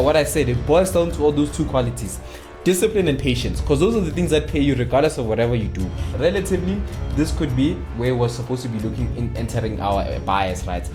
What I said, it boils down to all those two qualities: discipline and patience, because those are the things that pay you regardless of whatever you do. Relatively, this could be where we're supposed to be looking in entering our bias, right?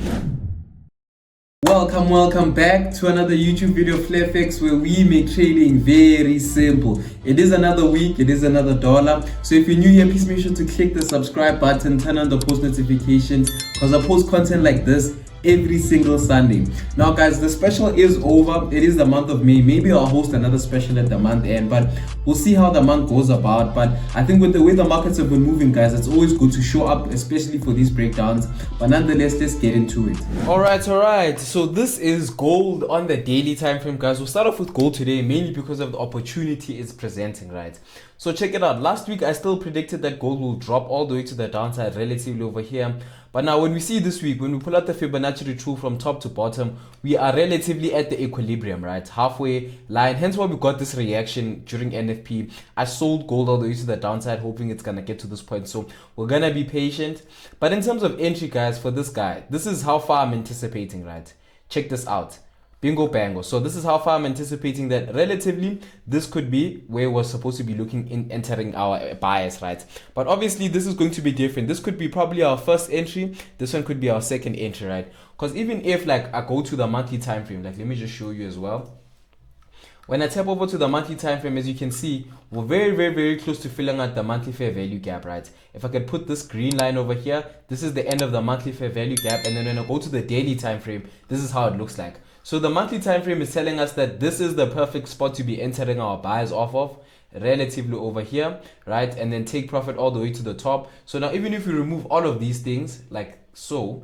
Welcome back to another YouTube video, FLAIR, where we make trading very simple. It is another week, it is another dollar. So if you're new here, please make sure to click the subscribe button, turn on the post notifications, because I post content like this every single Sunday. Now guys, the special is over. It is the month of May. Maybe I'll host another special at the month end, but we'll see how the month goes about. But I think with the way the markets have been moving, guys, it's always good to show up, especially for these breakdowns. But nonetheless, let's get into it. All right. So this is gold on the daily time frame, guys. We'll start off with gold today, mainly because of the opportunity it's presenting, right? So check it out. Last week, I still predicted that gold will drop all the way to the downside relatively over here. But now when we see this week, when we pull out the Fibonacci tool from top to bottom, we are relatively at the equilibrium, right? Halfway line. Hence why we got this reaction during NFP. I sold gold all the way to the downside, hoping it's going to get to this point. So we're going to be patient. But in terms of entry, guys, for this guy, this is how far I'm anticipating, right? Check this out. Bingo bango. So this is how far I'm anticipating that relatively this could be where we're supposed to be looking in entering our bias, right? But obviously this is going to be different. This could be probably our first entry. This one could be our second entry, right? Because even if like I go to the monthly time frame, like let me just show you as well. When I tap over to the monthly time frame, as you can see, we're very close to filling out the monthly fair value gap, right? If I could put this green line over here, this is the end of the monthly fair value gap. And then when I go to the daily time frame, this is how it looks like. So the monthly time frame is telling us that this is the perfect spot to be entering our buys off of, relatively over here, right? And then take profit all the way to the top. So now even if we remove all of these things like so,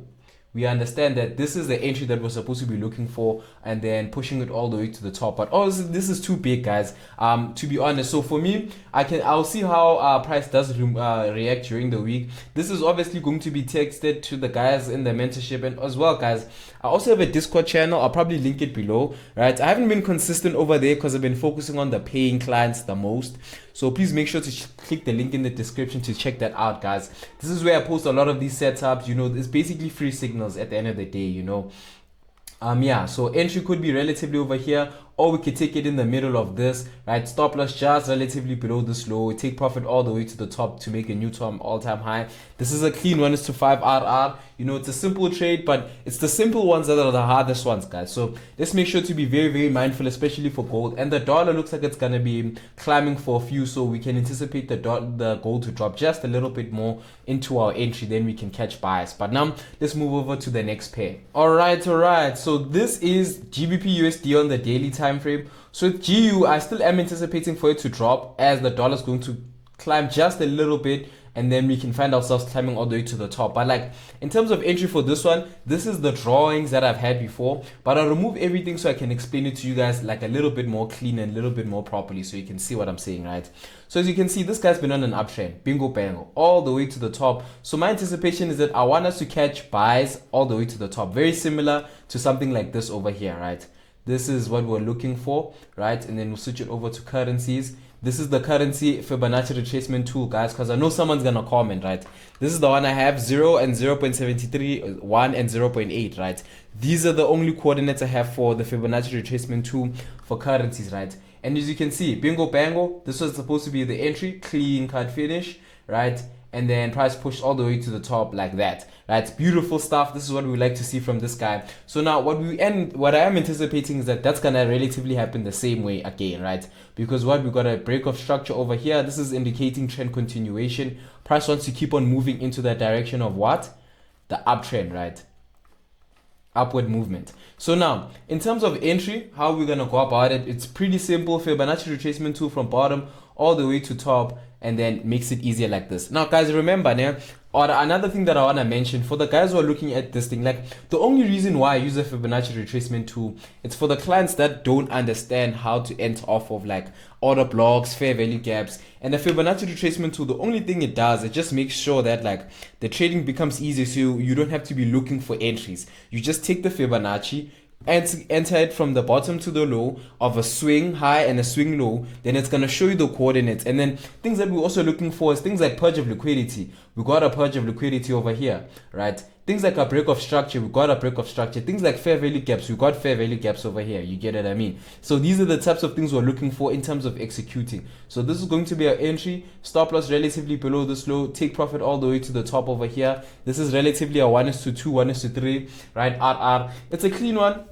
we understand that this is the entry that we're supposed to be looking for, and then pushing it all the way to the top. But obviously this is too big, guys, to be honest. So for me, I'll see how price does react during the week. This is obviously going to be texted to the guys in the mentorship, and as well, guys, I also have a Discord channel. I'll probably link it below, right? I haven't been consistent over there because I've been focusing on the paying clients the most. So please make sure to click the link in the description to check that out, guys. This is where I post a lot of these setups. You know, it's basically free signals at the end of the day, you know. Yeah, so entry could be relatively over here, or we could take it in the middle of this, right? Stop loss just relatively below this low. Take profit all the way to the top to make a new all-time high. This is a clean 1:5 RR. You know, it's a simple trade, but it's the simple ones that are the hardest ones, guys. So let's make sure to be very mindful, especially for gold. And the dollar looks like it's gonna be climbing for a few, so we can anticipate the gold to drop just a little bit more into our entry. Then we can catch bias. But now let's move over to the next pair. All right. So this is GBPUSD on the daily time frame. So with GU, I still am anticipating for it to drop as the dollar is going to climb just a little bit, and then we can find ourselves climbing all the way to the top. But like in terms of entry for this one, this is the drawings that I've had before, but I'll remove everything so I can explain it to you guys like a little bit more clean and a little bit more properly, so you can see what I'm saying, right? So as you can see, this guy's been on an uptrend, bingo bango, all the way to the top. So my anticipation is that I want us to catch buys all the way to the top, very similar to something like this over here, right? This is what we're looking for, right? And then we'll switch it over to currencies. This is the currency Fibonacci retracement tool, guys, because I know someone's gonna comment, right? This is the one I have, 0 and 0.73, 1 and 0.8, right? These are the only coordinates I have for the Fibonacci retracement tool for currencies, right? And as you can see, bingo bango, this was supposed to be the entry, clean cut finish, right? And then price pushed all the way to the top like that, right? Beautiful stuff. This is what we like to see from this guy. So now what I am anticipating is that that's gonna relatively happen the same way again, right? Because what we got a break of structure over here. This is indicating trend continuation. Price wants to keep on moving into the direction of what? The uptrend, right? Upward movement. So now in terms of entry, how we're gonna go about it, it's pretty simple. Fibonacci retracement tool from bottom all the way to top, and then makes it easier like this. Now guys, remember now, or another thing that I want to mention for the guys who are looking at this thing, like the only reason why I use a Fibonacci retracement tool, it's for the clients that don't understand how to enter off of like order blocks, fair value gaps. And the Fibonacci retracement tool, the only thing it does, it just makes sure that like the trading becomes easier, so you don't have to be looking for entries. You just take the Fibonacci and enter it from the bottom to the low of a swing high and a swing low. Then it's going to show you the coordinates. And then things that we're also looking for is things like purge of liquidity. We got a purge of liquidity over here, right? Things like a break of structure, we got a break of structure. Things like fair value gaps, we got fair value gaps over here. You get what I mean? So these are the types of things we're looking for in terms of executing. So this is going to be our entry, stop loss relatively below this low, take profit all the way to the top over here. This is relatively a 1:2, 1:3, right? RR. It's a clean one.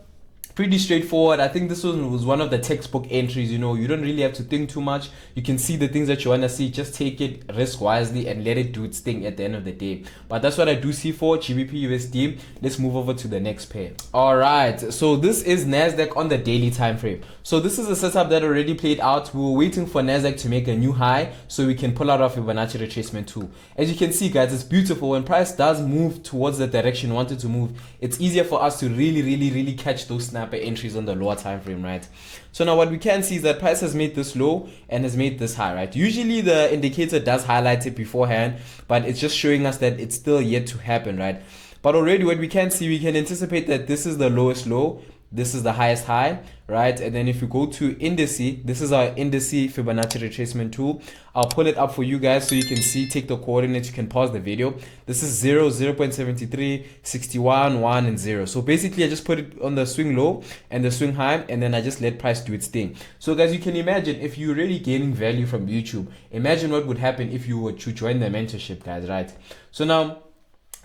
Pretty straightforward. I think this one was one of the textbook entries. You know, you don't really have to think too much. You can see the things that you want to see. Just take it, risk wisely, and let it do its thing at the end of the day. But that's what I do see for GBP/USD. Let's move over to the next pair. All right, so this is Nasdaq on the daily time frame. So this is a setup that already played out. We were waiting for Nasdaq to make a new high so we can pull out our Fibonacci retracement tool. As you can see, guys, it's beautiful. When price does move towards the direction we wanted to move, it's easier for us to really catch those snap entries on the lower time frame, right? So now what we can see is that price has made this low and has made this high, right? Usually the indicator does highlight it beforehand, but it's just showing us that it's still yet to happen, right? But already what we can see, we can anticipate that this is the lowest low, this is the highest high, right? And then if we go to indice, this is our indice Fibonacci retracement tool. I'll pull it up for you guys so you can see, take the coordinates, you can pause the video. This is 0, 0.73, 61, 1, and 0. So basically I just put it on the swing low and the swing high, and then I just let price do its thing. So guys, you can imagine if you're really gaining value from YouTube, imagine what would happen if you were to join the mentorship, guys, right? So now,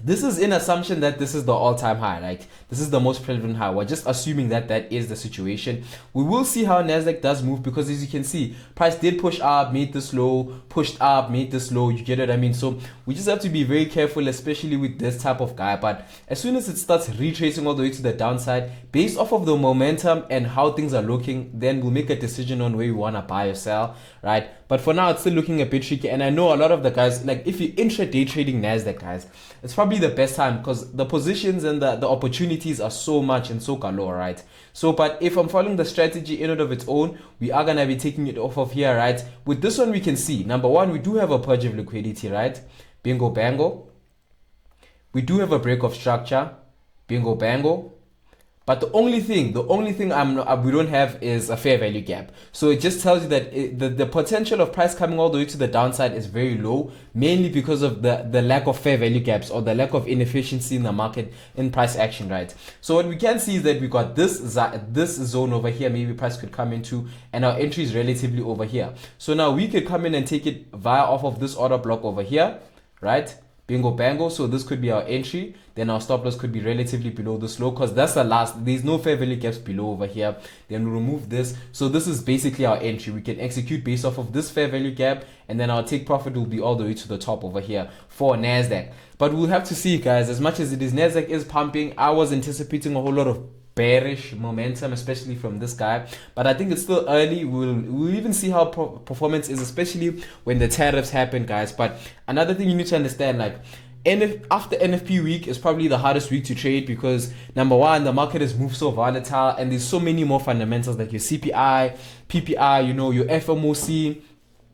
this is in assumption that this is the all-time high, like this is the most prevalent high. We're just assuming that that is the situation. We will see how Nasdaq does move, because as you can see, price did push up, made this low, pushed up, made this low. You get what I mean? So we just have to be very careful, especially with this type of guy. But as soon as it starts retracing all the way to the downside, based off of the momentum and how things are looking, then we'll make a decision on where we want to buy or sell, right? But for now, it's still looking a bit tricky. And I know a lot of the guys, like if you're intraday trading Nasdaq, guys, it's probably the best time, because the positions and the opportunities are so much and so galore, right? So, but if I'm following the strategy in and of its own, we are going to be taking it off of here, right? With this one, we can see, number one, we do have a purge of liquidity, right? Bingo, bango. We do have a break of structure. Bingo, bango. But the only thing we don't have is a fair value gap. So it just tells you that the potential of price coming all the way to the downside is very low, mainly because of the lack of fair value gaps, or the lack of inefficiency in the market in price action, right? So what we can see is that we got this zone over here, maybe price could come into, and our entry is relatively over here. So now we could come in and take it via off of this order block over here, right? Bingo bango. So this could be our entry, then our stop loss could be relatively below this low, because that's the last, there's no fair value gaps below over here. Then we remove this, so this is basically our entry. We can execute based off of this fair value gap, and then our take profit will be all the way to the top over here for Nasdaq. But we'll have to see, guys. As much as it is, Nasdaq is pumping, I was anticipating a whole lot of bearish momentum, especially from this guy, but I think it's still early. We'll even see how performance is, especially when the tariffs happen, guys. But another thing you need to understand, like after NFP week is probably the hardest week to trade, because number one, the market has moved so volatile, and there's so many more fundamentals like your CPI, PPI, you know, your FOMC.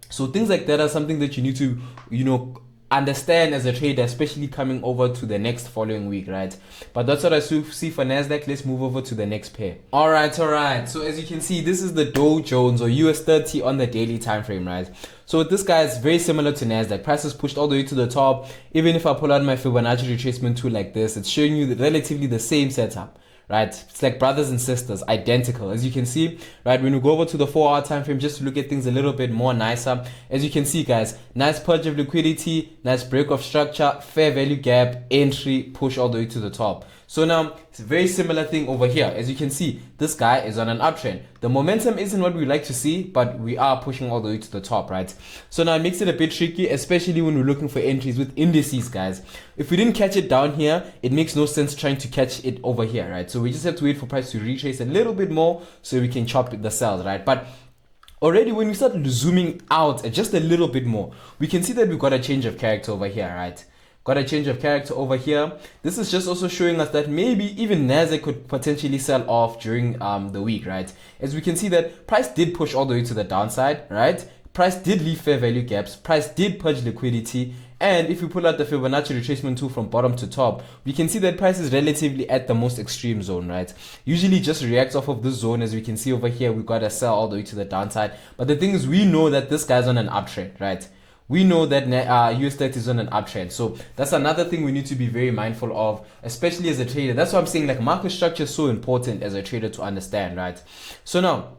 So things like that are something that you need to, you know, understand as a trader, especially coming over to the next following week, right? But that's what I see for Nasdaq. Let's move over to the next pair. All right. So as you can see, this is the Dow Jones, or US30 on the daily time frame, right? So this guy is very similar to Nasdaq. Prices pushed all the way to the top. Even if I pull out my Fibonacci retracement tool like this, it's showing you relatively the same setup, right? It's like brothers and sisters, identical. As you can see, right, when we go over to the 4-hour time frame, just to look at things a little bit more nicer, as you can see, guys, nice purge of liquidity, nice break of structure, fair value gap, entry, push all the way to the top. So now it's a very similar thing over here. As you can see, this guy is on an uptrend. The momentum isn't what we like to see, but we are pushing all the way to the top, right? So now it makes it a bit tricky, especially when we're looking for entries with indices, guys. If we didn't catch it down here, it makes no sense trying to catch it over here, right? So we just have to wait for price to retrace a little bit more so we can chop the sells, right? But already when we start zooming out just a little bit more, we can see that we've got a change of character over here, right? Got a change of character over here. This is just also showing us that maybe even Nasdaq could potentially sell off during the week, right? As we can see that price did push all the way to the downside, right? Price did leave fair value gaps. Price did purge liquidity. And if we pull out the Fibonacci retracement tool from bottom to top, we can see that price is relatively at the most extreme zone, right? Usually just reacts off of this zone. As we can see over here, we got a sell all the way to the downside. But the thing is, we know that this guy's on an uptrend, right? we know that US30 is on an uptrend. So that's another thing we need to be very mindful of, especially as a trader. That's why I'm saying like market structure is so important as a trader to understand, right? So now,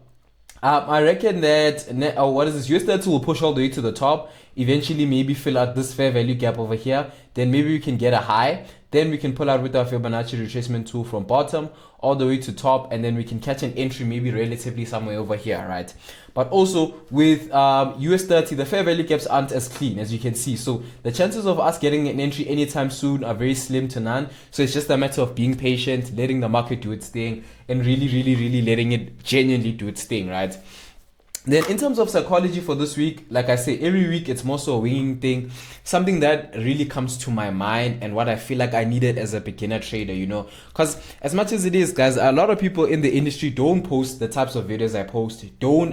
I reckon that what is this? US30 will push all the way to the top. Eventually, maybe fill out this fair value gap over here. Then maybe we can get a high. Then we can pull out with our Fibonacci retracement tool from bottom all the way to top, and then we can catch an entry maybe relatively somewhere over here, right? But also with US30, the fair value gaps aren't as clean as you can see. So the chances of us getting an entry anytime soon are very slim to none. So it's just a matter of being patient, letting the market do its thing, and really letting it genuinely do its thing, right? Then in terms of psychology for this week, like I say, every week it's more so a winging thing, something that really comes to my mind and what I feel like I needed as a beginner trader, you know, because as much as it is, guys, a lot of people in the industry don't post the types of videos I post,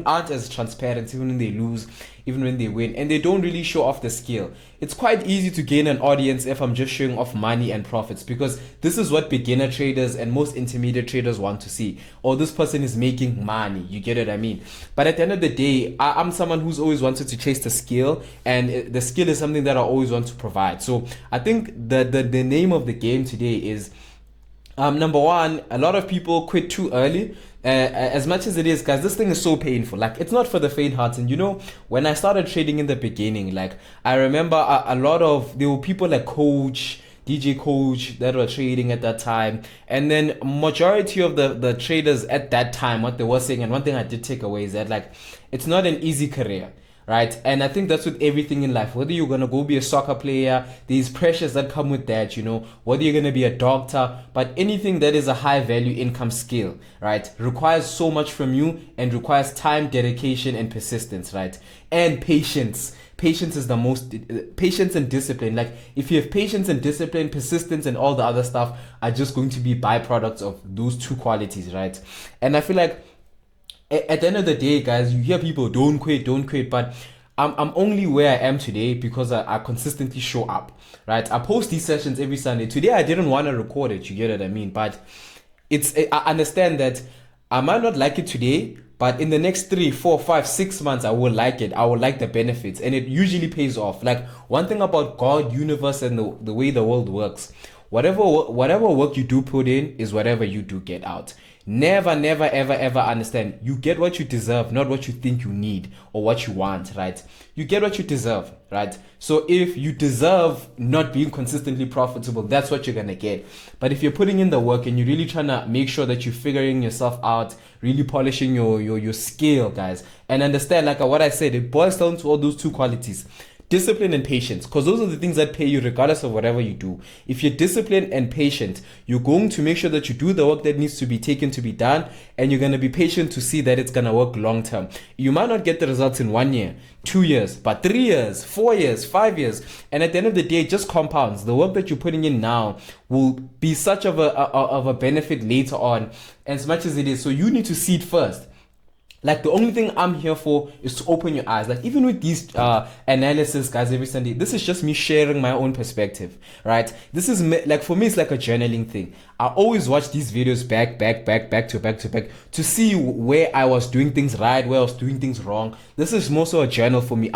aren't as transparent even when they lose, even when they win, and they don't really show off the skill. It's quite easy to gain an audience if I'm just showing off money and profits, because this is what beginner traders and most intermediate traders want to see. Or this person is making money, you get what I mean? But at the end of the day, I'm someone who's always wanted to chase the skill, and the skill is something that I always want to provide. So I think the name of the game today is number one, a lot of people quit too early. As much as it is, guys, this thing is so painful. Like, it's not for the faint-hearted. And you know, when I started trading in the beginning, like, I remember there were people like DJ Coach that were trading at that time, and then majority of the traders at that time, what they were saying, and one thing I did take away is that, like, it's not an easy career, right? And I think that's with everything in life. Whether you're gonna go be a soccer player, these pressures that come with that, you know, whether you're gonna be a doctor, but anything that is a high value income skill, right, requires so much from you and requires time, dedication, and persistence, right? And patience. Patience is the most, patience and discipline. Like, if you have patience and discipline, persistence and all the other stuff are just going to be byproducts of those two qualities, right? And I feel like at the end of the day, guys, you hear people don't quit, but I'm only where I am today because I consistently show up, right? I post these sessions every Sunday. Today I didn't want to record it, you get what I mean? But I understand that I might not like it today, but in the next 3, 4, 5, 6 months, I will like it. I will like the benefits, and it usually pays off. Like, one thing about God, universe, and the way the world works, whatever work you do put in is whatever you do get out. Never, ever understand. You get what you deserve, not what you think you need or what you want, right? You get what you deserve, right? So if you deserve not being consistently profitable, that's what you're going to get. But if you're putting in the work and you're really trying to make sure that you're figuring yourself out, really polishing your skill, guys, and understand, like what I said, it boils down to all those two qualities. Discipline and patience, because those are the things that pay you regardless of whatever you do. If you're disciplined and patient, you're going to make sure that you do the work that needs to be taken to be done, and you're going to be patient to see that it's going to work long term. You might not get the results in 1 year, 2 years, but 3 years, 4 years, 5 years, and at the end of the day, it just compounds. The work that you're putting in now will be such of a benefit later on, as much as it is. So you need to see it first. Like, the only thing I'm here for is to open your eyes. Like, even with these analysis, guys, every Sunday, this is just me sharing my own perspective, right? This is like, for me, it's like a journaling thing. I always watch these videos back to back to see where I was doing things right, where I was doing things wrong. This is more so a journal for me.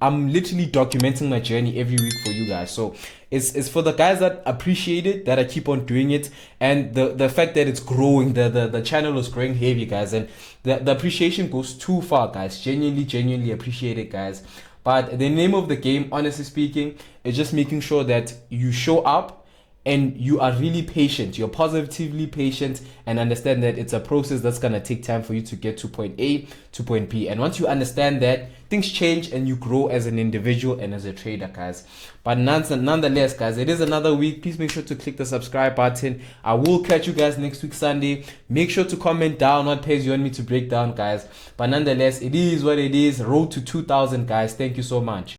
I'm literally documenting my journey every week for you guys. So it's for the guys that appreciate it, that I keep on doing it, and the fact that it's growing, the channel is growing heavy, guys, and the appreciation goes too far, guys. Genuinely appreciate it, guys. But the name of the game, honestly speaking, is just making sure that you show up and you are really patient. You're positively patient, and understand that it's a process that's going to take time for you to get to point A to point B. And once you understand that, things change and you grow as an individual and as a trader, guys. But nonetheless, guys, it is another week. Please make sure to click the subscribe button. I will catch you guys next week Sunday. Make sure to comment down what page you want me to break down, guys. But nonetheless, it is what it is. Road to 2,000, guys. Thank you so much.